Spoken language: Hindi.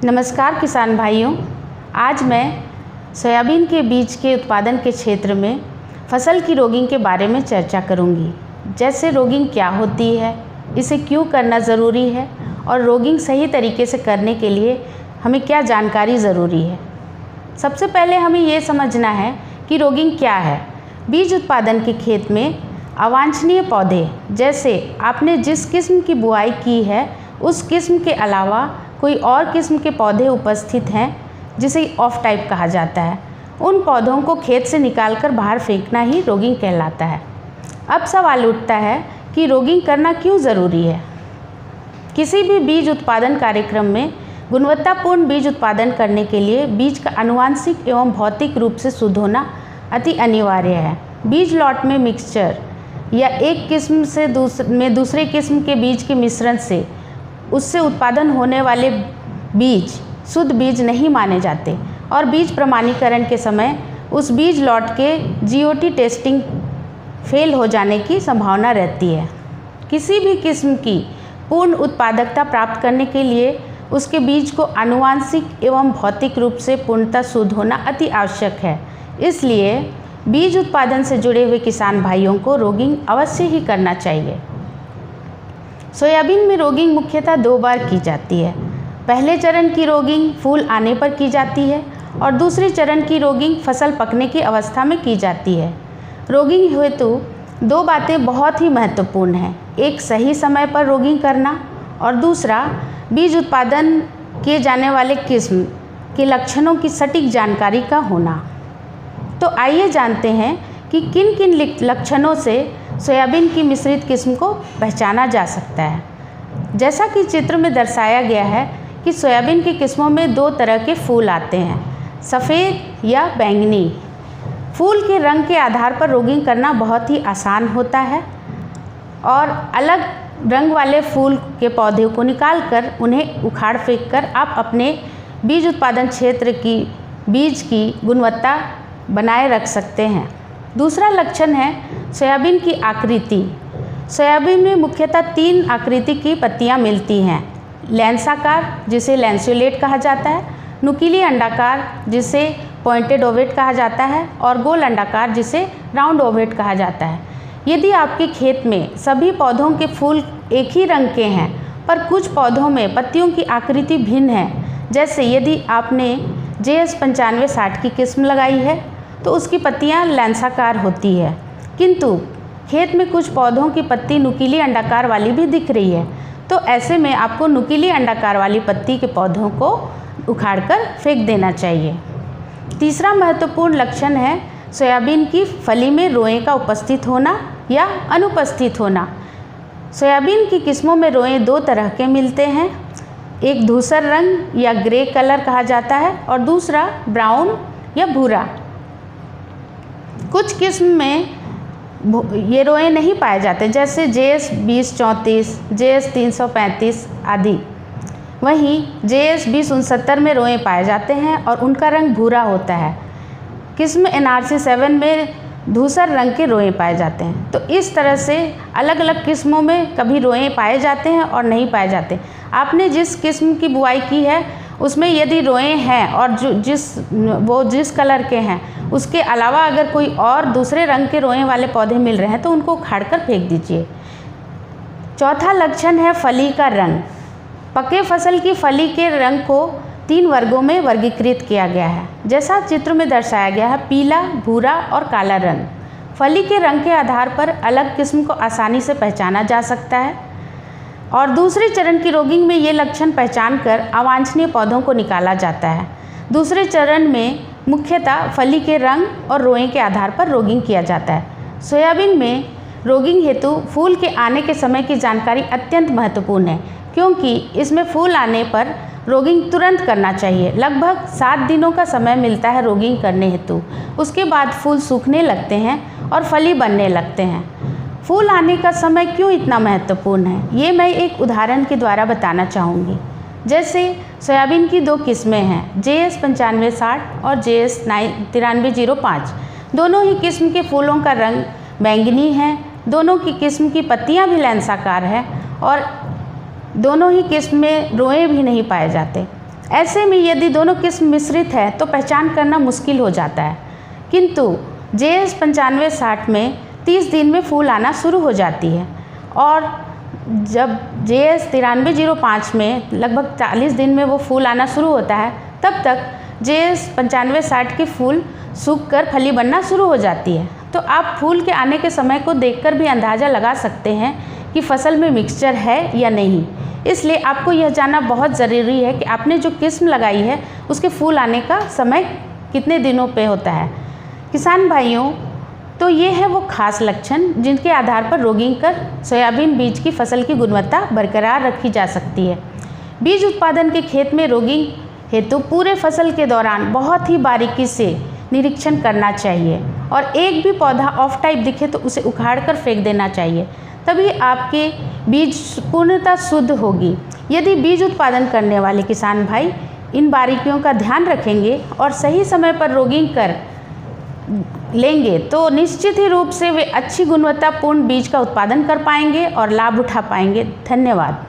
नमस्कार किसान भाइयों, आज मैं सोयाबीन के बीज के उत्पादन के क्षेत्र में फसल की रोगिंग के बारे में चर्चा करूंगी। जैसे रोगिंग क्या होती है, इसे क्यों करना ज़रूरी है और रोगिंग सही तरीके से करने के लिए हमें क्या जानकारी ज़रूरी है। सबसे पहले हमें ये समझना है कि रोगिंग क्या है। बीज उत्पादन के खेत में अवांछनीय पौधे, जैसे आपने जिस किस्म की बुआई की है उस किस्म के अलावा कोई और किस्म के पौधे उपस्थित हैं, जिसे ऑफ टाइप कहा जाता है, उन पौधों को खेत से निकालकर बाहर फेंकना ही रोगिंग कहलाता है। अब सवाल उठता है कि रोगिंग करना क्यों ज़रूरी है। किसी भी बीज उत्पादन कार्यक्रम में गुणवत्तापूर्ण बीज उत्पादन करने के लिए बीज का आनुवांशिक एवं भौतिक रूप से शुद्ध होना अति अनिवार्य है। बीज लॉट में मिक्सचर या एक किस्म से दूसरे किस्म के बीज के मिश्रण से उससे उत्पादन होने वाले बीज शुद्ध बीज नहीं माने जाते और बीज प्रमाणीकरण के समय उस बीज लॉट के जीओटी टेस्टिंग फेल हो जाने की संभावना रहती है। किसी भी किस्म की पूर्ण उत्पादकता प्राप्त करने के लिए उसके बीज को आनुवांशिक एवं भौतिक रूप से पूर्णतः शुद्ध होना अति आवश्यक है। इसलिए बीज उत्पादन से जुड़े हुए किसान भाइयों को रोगिंग अवश्य ही करना चाहिए। सोयाबीन में रोगिंग मुख्यतः 2 बार की जाती है। पहले चरण की रोगिंग फूल आने पर की जाती है और दूसरे चरण की रोगिंग फसल पकने की अवस्था में की जाती है। रोगिंग हेतु 2 बातें बहुत ही महत्वपूर्ण हैं। एक, सही समय पर रोगिंग करना और दूसरा, बीज उत्पादन किए जाने वाले किस्म के लक्षणों की सटीक जानकारी का होना। तो आइए जानते हैं कि किन किन लक्षणों से सोयाबीन की मिश्रित किस्म को पहचाना जा सकता है। जैसा कि चित्र में दर्शाया गया है कि सोयाबीन की किस्मों में 2 तरह के फूल आते हैं, सफ़ेद या बैंगनी। फूल के रंग के आधार पर रोगिंग करना बहुत ही आसान होता है और अलग रंग वाले फूल के पौधे को निकालकर उन्हें उखाड़ फेंक कर आप अपने बीज उत्पादन क्षेत्र की बीज की गुणवत्ता बनाए रख सकते हैं। दूसरा लक्षण है सोयाबीन की आकृति। सोयाबीन में मुख्यतः 3 आकृति की पत्तियां मिलती हैं। लैंसाकार, जिसे लैंसियोलेट कहा जाता है, नुकीली अंडाकार, जिसे पॉइंटेड ओवेट कहा जाता है, और गोल अंडाकार, जिसे राउंड ओवेट कहा जाता है। यदि आपके खेत में सभी पौधों के फूल एक ही रंग के हैं पर कुछ पौधों में पत्तियों की आकृति भिन्न है, जैसे यदि आपने JS 9560 की किस्म लगाई है तो उसकी पत्तियां लैंसाकार होती है, किंतु खेत में कुछ पौधों की पत्ती नुकीली अंडाकार वाली भी दिख रही है, तो ऐसे में आपको नुकीली अंडाकार वाली पत्ती के पौधों को उखाड़कर फेंक देना चाहिए। तीसरा महत्वपूर्ण लक्षण है सोयाबीन की फली में रोएं का उपस्थित होना या अनुपस्थित होना। सोयाबीन की किस्मों में रोएं 2 तरह के मिलते हैं। एक धूसर रंग या ग्रे कलर कहा जाता है और दूसरा ब्राउन या भूरा। कुछ किस्म में ये रोएं नहीं पाए जाते, जैसे JS 2034, JS 335 आदि। वहीं JS 2069 में रोएं पाए जाते हैं और उनका रंग भूरा होता है। किस्म NRC 7 में धूसर रंग के रोएं पाए जाते हैं। तो इस तरह से अलग अलग किस्मों में कभी रोएं पाए जाते हैं और नहीं पाए जाते। आपने जिस किस्म की बुआई की है उसमें यदि रोएं हैं और जिस कलर के हैं उसके अलावा अगर कोई और दूसरे रंग के रोएं वाले पौधे मिल रहे हैं तो उनको उखाड़कर फेंक दीजिए। चौथा लक्षण है फली का रंग। पके फसल की फली के रंग को 3 वर्गों में वर्गीकृत किया गया है, जैसा चित्र में दर्शाया गया है। पीला, भूरा और काला रंग। फली के रंग के आधार पर अलग किस्म को आसानी से पहचाना जा सकता है और दूसरे चरण की रोगिंग में ये लक्षण पहचान कर अवांछनीय पौधों को निकाला जाता है। दूसरे चरण में मुख्यतः फली के रंग और रोएं के आधार पर रोगिंग किया जाता है। सोयाबीन में रोगिंग हेतु फूल के आने के समय की जानकारी अत्यंत महत्वपूर्ण है, क्योंकि इसमें फूल आने पर रोगिंग तुरंत करना चाहिए। लगभग 7 दिनों का समय मिलता है रोगिंग करने हेतु। उसके बाद फूल सूखने लगते हैं और फली बनने लगते हैं। फूल आने का समय क्यों इतना महत्वपूर्ण है, ये मैं एक उदाहरण के द्वारा बताना चाहूँगी। जैसे सोयाबीन की दो किस्में हैं, JS 9560 और JS 9305। दोनों ही किस्म के फूलों का रंग बैंगनी है, दोनों की किस्म की पत्तियां भी लैंसाकार है और दोनों ही किस्म में रोए भी नहीं पाए जाते। ऐसे में यदि दोनों किस्म मिश्रित है तो पहचान करना मुश्किल हो जाता है, किंतु JS 9560 में 30 दिन में फूल आना शुरू हो जाती है और जब JS 9305 में लगभग 40 दिन में वो फूल आना शुरू होता है, तब तक JS 9560 के फूल सूख कर फली बनना शुरू हो जाती है। तो आप फूल के आने के समय को देखकर भी अंदाज़ा लगा सकते हैं कि फसल में मिक्सचर है या नहीं। इसलिए आपको यह जानना बहुत ज़रूरी है कि आपने जो किस्म लगाई है उसके फूल आने का समय कितने दिनों पे होता है। किसान भाइयों, तो ये है वो खास लक्षण जिनके आधार पर रोगिंग कर सोयाबीन बीज की फसल की गुणवत्ता बरकरार रखी जा सकती है। बीज उत्पादन के खेत में रोगिंग हेतु पूरे फसल के दौरान बहुत ही बारीकी से निरीक्षण करना चाहिए और एक भी पौधा ऑफ टाइप दिखे तो उसे उखाड़ कर फेंक देना चाहिए, तभी आपके बीज पूर्णतः शुद्ध होगी। यदि बीज उत्पादन करने वाले किसान भाई इन बारीकियों का ध्यान रखेंगे और सही समय पर रोगिंग कर लेंगे तो निश्चित ही रूप से वे अच्छी गुणवत्तापूर्ण बीज का उत्पादन कर पाएंगे और लाभ उठा पाएंगे। धन्यवाद।